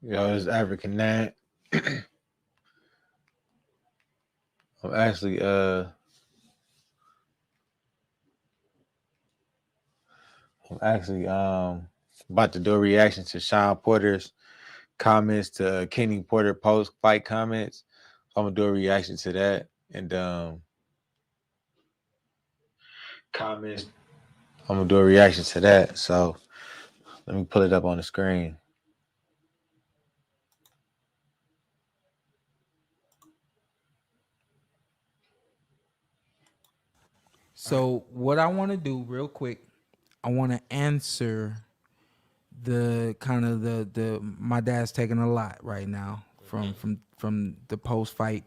It's African Nat. I'm actually about to do a reaction to Shawn Porter's comments to Kenny Porter post fight comments. So I'm gonna do a reaction to that and comments. I'm gonna do a reaction to that. So let me pull it up on the screen. So what I want to do real quick, I want to answer the kind of the my dad's taking a lot right now from the post fight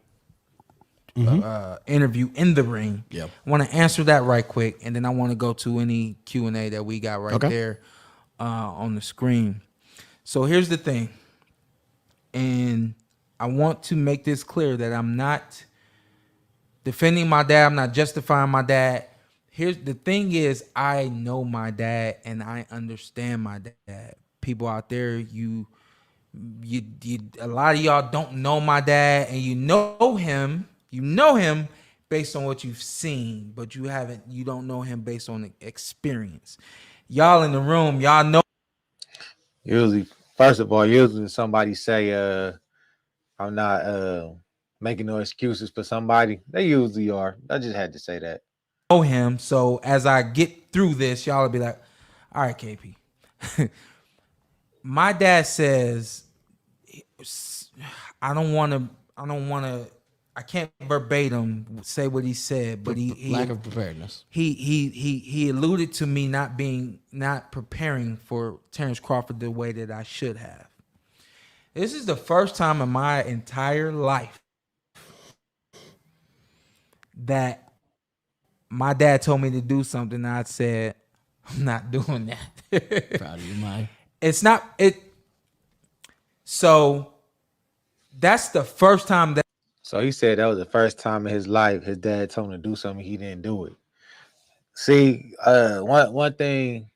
interview in the ring. Yep. I want to answer that right quick, and then I want to go to any Q&A that we got right Okay. there on the screen. So here's the thing, and I want to make this clear that I'm not defending my dad. I'm not justifying my dad. Here's the thing: is I know my dad and I understand my dad. People out there, you a lot of y'all don't know my dad, and you know him. You know him based on what you've seen, but you don't know him based on experience. Y'all in the room, y'all know. Usually, first of all, usually somebody say I'm not making no excuses for somebody. They usually are. I just had to say that. Him. So as I get through this, y'all will be like, all right, KP. My dad says, I don't want to, I can't verbatim say what he said, but Lack of preparedness. he alluded to me not preparing for Terrance Crawford the way that I should have. This is the first time in my entire life that my dad told me to do something. And I said, I'm not doing that. Proud of you, Mike. It's not it. So that's the first time that. So he said that was the first time in his life his dad told him to do something, he didn't do it. See, one thing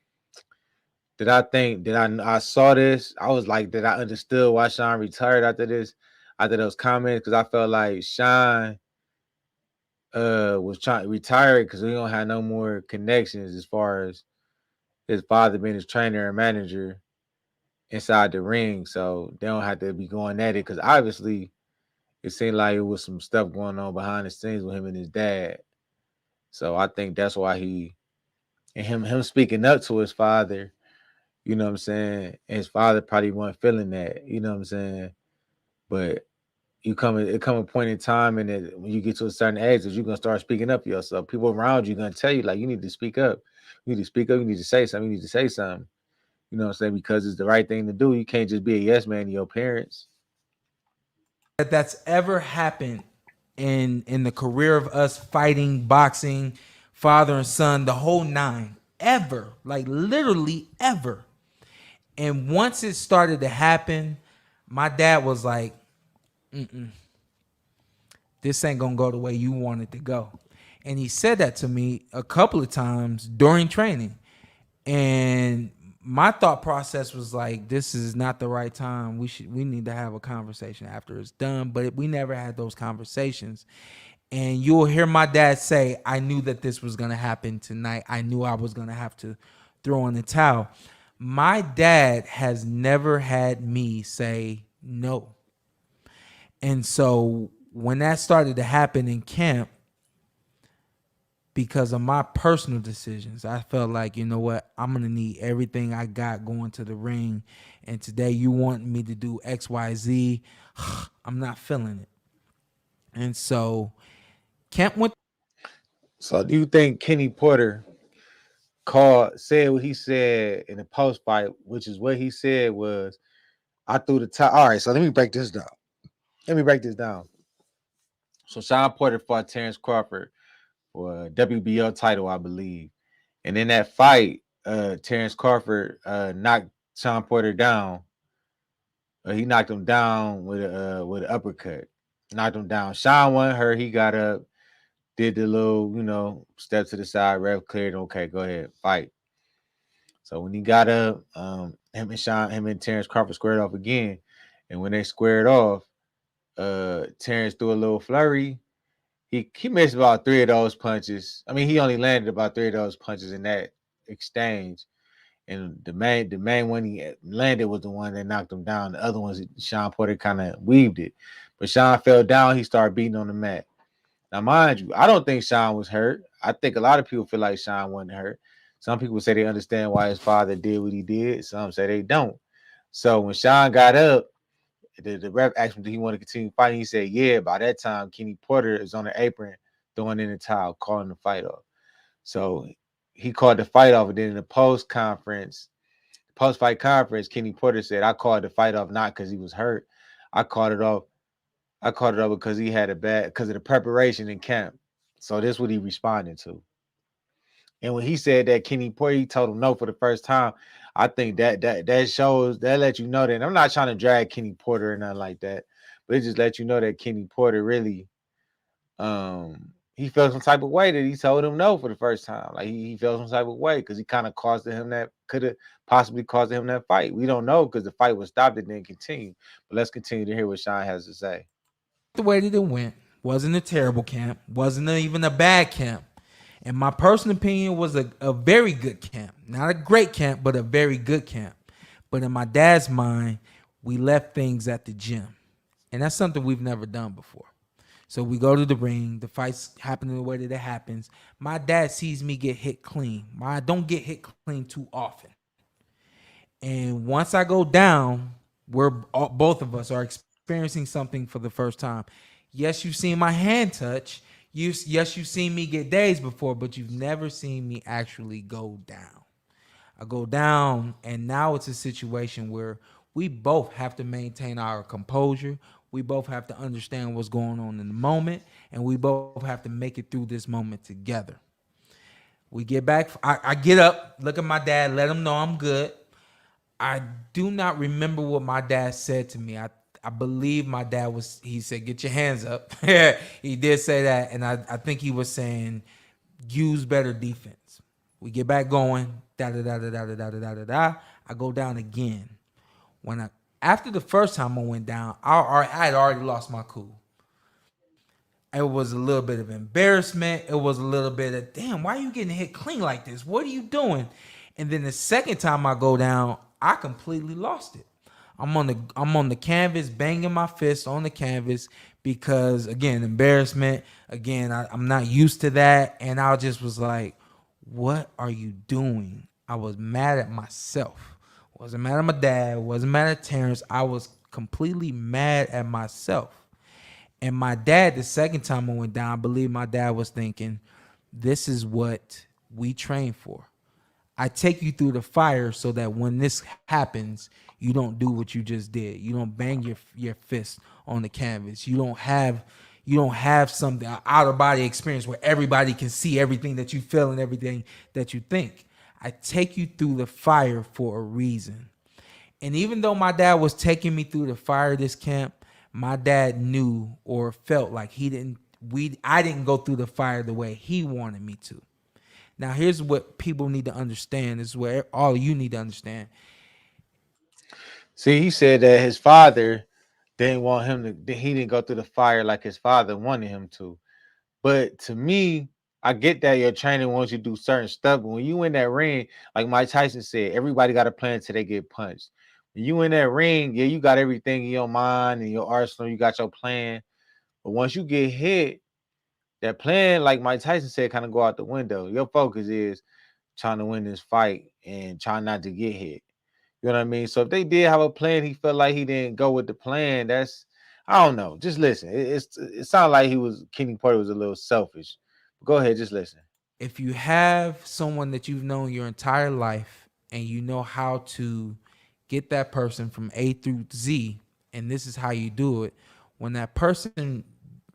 that I think that I saw this, I was like that I understood why Shawn retired after this, after those comments, because I felt like Shawn was trying to retire because we don't have no more connections as far as his father being his trainer and manager inside the ring. So they don't have to be going at it because obviously it seemed like it was some stuff going on behind the scenes with him and his dad. So I think that's why he and him speaking up to his father, you know what I'm saying? And his father probably wasn't feeling that, you know what I'm saying? But it come a point in time and that when you get to a certain age that you're gonna start speaking up for yourself. People around you gonna tell you like you need to speak up. You need to speak up, you need to say something, you need to say something. You know what I'm saying? Because it's the right thing to do. You can't just be a yes man to your parents. That's ever happened in the career of us fighting, boxing, father and son, the whole nine, ever, like literally ever. And once it started to happen, my dad was like, this ain't gonna go the way you want it to go. And he said that to me a couple of times during training. And my thought process was like, this is not the right time. We need to have a conversation after it's done. But we never had those conversations. And you'll hear my dad say, I knew that this was gonna happen tonight. I knew I was gonna have to throw in the towel. My dad has never had me say no. And so when that started to happen in camp, because of my personal decisions, I felt like, you know what, I'm going to need everything I got going to the ring. And today you want me to do X, Y, Z. I'm not feeling it. And so camp went. So do you think Kenny Porter said what he said in the post fight, which is what he said was I threw the top. All right, so let me break this down. Let me break this down. So Shawn Porter fought Terrance Crawford for a WBO title, I believe. And in that fight, Terrance Crawford knocked Shawn Porter down. He knocked him down with an uppercut. Knocked him down. Shawn wasn't hurt. He got up, did the little, step to the side, ref cleared. Okay, go ahead, fight. So when he got up, him and Terrance Crawford squared off again. And when they squared off, Terrance threw a little flurry. He missed about three of those punches. I mean, he only landed about three of those punches in that exchange. And the main one he landed was the one that knocked him down. The other ones, Shawn Porter kind of weaved it. But Shawn fell down. He started beating on the mat. Now, mind you, I don't think Shawn was hurt. I think a lot of people feel like Shawn wasn't hurt. Some people say they understand why his father did what he did. Some say they don't. So when Shawn got up, the ref asked him, "Do he want to continue fighting?" He said, "Yeah." By that time, Kenny Porter is on the apron, throwing in the towel, calling the fight off. So he called the fight off, and then in the post fight conference, Kenny Porter said, "I called the fight off not because he was hurt. I called it off. I called it off because he had a bad because of the preparation in camp." So this is what he responded to. And when he said that Kenny Porter, he told him no for the first time. I think that shows that let you know that. And I'm not trying to drag Kenny Porter or nothing like that, but it just let you know that Kenny Porter really he felt some type of way that he told him no for the first time. Like he felt some type of way because he kind of caused him that could have possibly caused him that fight. We don't know because the fight was stopped and then continued. But let's continue to hear what Shawn has to say. The way that it went wasn't a terrible camp, wasn't even a bad camp. In my personal opinion, was a very good camp. Not a great camp, but a very good camp. But in my dad's mind, we left things at the gym. And that's something we've never done before. So we go to the ring, the fight's happening the way that it happens. My dad sees me get hit clean. I don't get hit clean too often. And once I go down, both of us are experiencing something for the first time. Yes, you've seen my hand touch. Yes, you've seen me get dazed before, but you've never seen me actually go down. I go down, and now it's a situation where we both have to maintain our composure. We both have to understand what's going on in the moment, and we both have to make it through this moment together. We get back. I get up, look at my dad, let him know I'm good. I do not remember what my dad said to me. I believe my dad he said, "Get your hands up." He did say that. And I think he was saying, use better defense. We get back going. Da da da da da da da da da da. I go down again. After the first time I went down, I had already lost my cool. It was a little bit of embarrassment. It was a little bit of, damn, why are you getting hit clean like this? What are you doing? And then the second time I go down, I completely lost it. I'm on the canvas, banging my fist on the canvas because, again, embarrassment. Again, I'm not used to that. And I just was like, what are you doing? I was mad at myself. Wasn't mad at my dad. Wasn't mad at Terrance. I was completely mad at myself. And my dad, the second time I went down, I believe my dad was thinking, this is what we train for. I take you through the fire so that when this happens, you don't do what you just did. You don't bang your fist on the canvas. You don't have something, an out of body experience where everybody can see everything that you feel and everything that you think. I take you through the fire for a reason. And even though my dad was taking me through the fire of this camp, my dad knew or felt like I didn't go through the fire the way he wanted me to. Now, here's what people need to understand. This is where all you need to understand. See, he said that his father didn't want him to. He didn't go through the fire like his father wanted him to. But to me, I get that your trainer wants you to do certain stuff, but when you in that ring, like Mike Tyson said, everybody got a plan until they get punched. When you in that ring, yeah, you got everything in your mind and your arsenal, you got your plan. But once you get hit, that plan, like Mike Tyson said, kind of go out the window. Your focus is trying to win this fight and trying not to get hit. You know what I mean? So if they did have a plan, he felt like he didn't go with the plan. That's I don't know. Just listen. It sounded like Kenny Porter was a little selfish. But go ahead, just listen. If you have someone that you've known your entire life and you know how to get that person from A through Z, and this is how you do it, when that person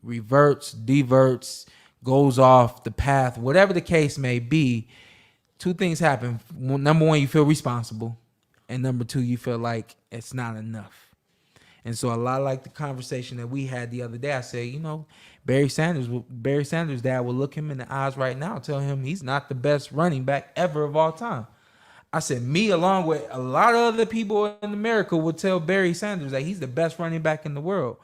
reverts, diverts, goes off the path, whatever the case may be, two things happen. Number one, you feel responsible. And number two, you feel like it's not enough. And so a lot like the conversation that we had the other day, I said, Barry Sanders' dad will look him in the eyes right now and tell him he's not the best running back ever of all time. I said, me along with a lot of other people in America would tell Barry Sanders that he's the best running back in the world.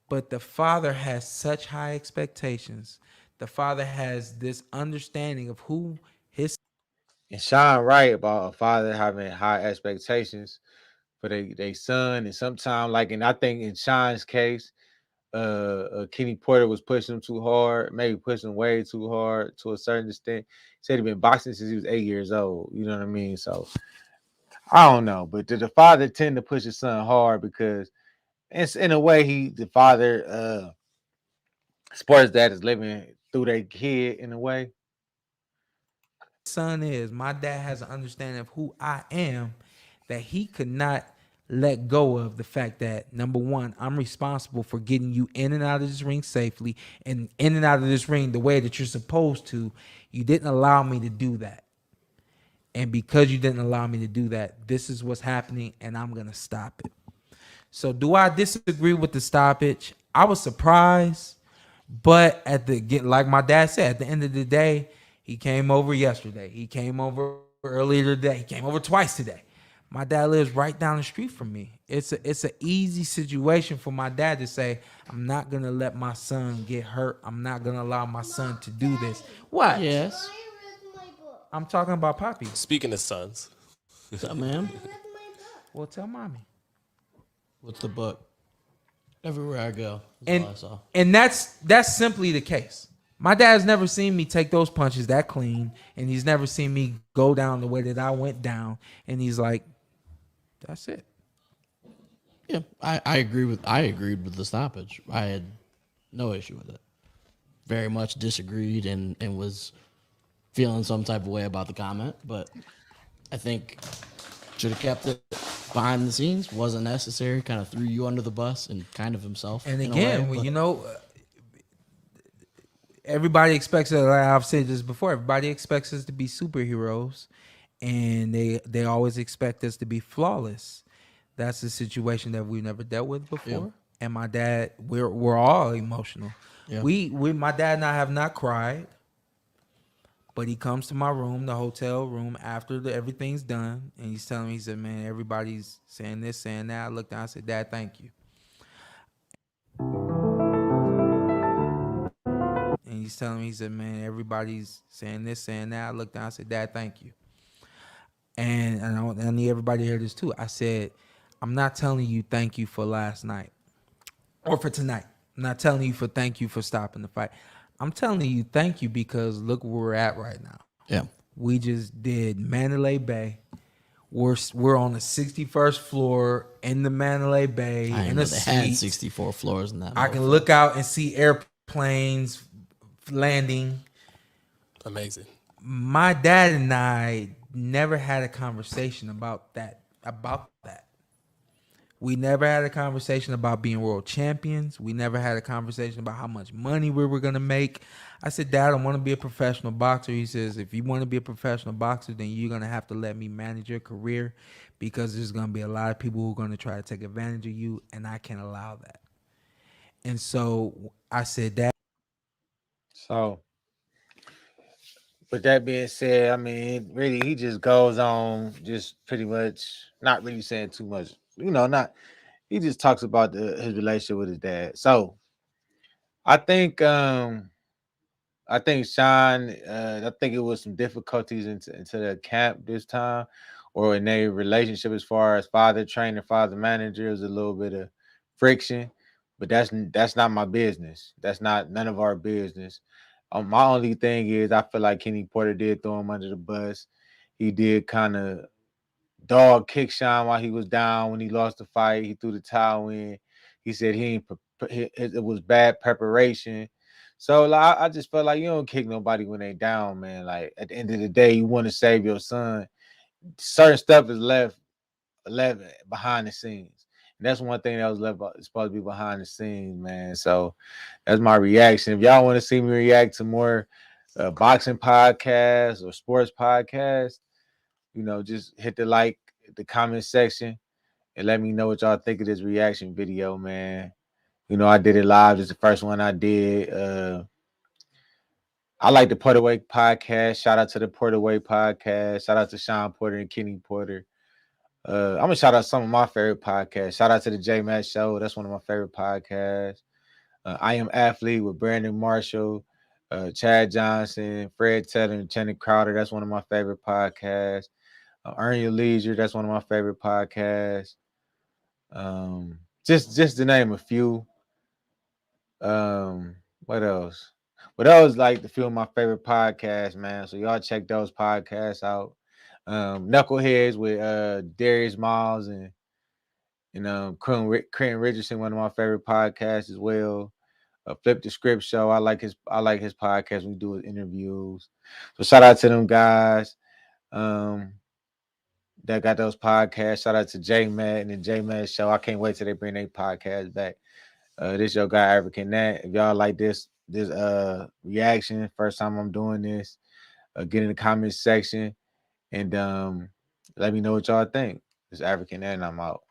But the father has such high expectations. The father has this understanding of who his And Sean right about a father having high expectations for they son, and sometimes like, and I think in Sean's case, Kenny Porter was pushing him too hard, maybe pushing him way too hard to a certain extent. He said he'd been boxing since he was 8 years old. You know what I mean? So I don't know, but did the father tend to push his son hard because it's in a way the father sports dad is living through their kid in a way. son is. My dad has an understanding of who I am that he could not let go of the fact that number one, I'm responsible for getting you in and out of this ring safely and in and out of this ring the way that you're supposed to. You didn't allow me to do that. And because you didn't allow me to do that, this is what's happening, and I'm going to stop it. So, do I disagree with the stoppage? I was surprised, but like my dad said, at the end of the day, he came over yesterday. He came over earlier today. He came over twice today. My dad lives right down the street from me. It's an easy situation for my dad to say, I'm not gonna let my son get hurt. I'm not gonna allow my son to do this. What? Yes. I'm talking about Poppy. Speaking of sons, What's up, man? Well, tell mommy. What's the book? Everywhere I go. That's And all I saw. and that's simply the case. My dad's never seen me take those punches that clean, and he's never seen me go down the way that I went down. And he's like, "That's it." Yeah, I agreed with the stoppage. I had no issue with it. Very much disagreed and was feeling some type of way about the comment, but I think should have kept it behind the scenes. Wasn't necessary. Kind of threw you under the bus and kind of himself. And in a again, way, but everybody expects us. Like I've said this before. Everybody expects us to be superheroes, and they always expect us to be flawless. That's a situation that we've never dealt with before. Yeah. And my dad, we're all emotional. Yeah. We my dad and I have not cried, but he comes to my room, the hotel room, after everything's done, and he's telling me, he said, "Man, everybody's saying this, saying that." I looked down, I said, "Dad, thank you." And he's telling me, he said, "Man, everybody's saying this, saying that." I looked down, I said, "Dad, thank you." And I need everybody to hear this too. I said, "I'm not telling you thank you for last night or for tonight. I'm not telling you for thank you for stopping the fight. I'm telling you thank you because look where we're at right now. yeah, We just did Mandalay Bay. We're on the 61st floor in the Mandalay Bay I didn't in know a they had suite. 64 floors in that. I can motherfucker. look out and see airplanes landing. amazing. My dad and I never had a conversation about that. We never had a conversation about being world champions. We never had a conversation about how much money we were going to make. I said, "Dad, I want to be a professional boxer." He says, "If you want to be a professional boxer, then you're going to have to let me manage your career because there's going to be a lot of people who are going to try to take advantage of you, and I can't allow that." And so I said, "Dad." So, with that being said, I mean, really, he just goes on, just pretty much not really saying too much. Not he just talks about his relationship with his dad. So, I think, I think Sean, I think it was some difficulties into the camp this time, or in their relationship as far as father trainer, father manager. It was a little bit of friction, but that's not my business. That's not none of our business. My only thing is I feel like Kenny Porter did throw him under the bus. He did kind of dog kick Sean while he was down when he lost the fight. He threw the towel in. He said he ain't it was bad preparation. So like, I just felt like you don't kick nobody when they down, man. Like at the end of the day, you want to save your son. Certain stuff is left behind the scenes. And that's one thing that was left supposed to be behind the scenes, man. So that's my reaction. If y'all want to see me react to more boxing podcasts or sports podcasts, just hit the comment section and let me know what y'all think of this reaction video, man. I did it live. It's the first one I did. I like the Porter Way podcast. Shout out to the Porter Way podcast. Shout out to Shawn Porter and Kenny Porter. I'm gonna shout out some of my favorite podcasts. Shout out to the J Matt Show. That's one of my favorite podcasts. I Am Athlete with Brandon Marshall, Chad Johnson, Fred Taylor, and Channing Crowder. That's one of my favorite podcasts. Earn Your Leisure. That's one of my favorite podcasts. Just to name a few. What else? But that was like the few of my favorite podcasts, man. So y'all check those podcasts out. Knuckleheads with Darius Miles and Creighton Richardson, one of my favorite podcasts as well. Flip the Script Show. I like his podcast when we do his interviews. So shout out to them guys that got those podcasts. Shout out to J Matt and the J Matt Show. I can't wait till they bring their podcast back. This your guy African Nat. If y'all like this reaction, first time I'm doing this, get in the comments section and let me know what y'all think. It's African Nat and I'm out.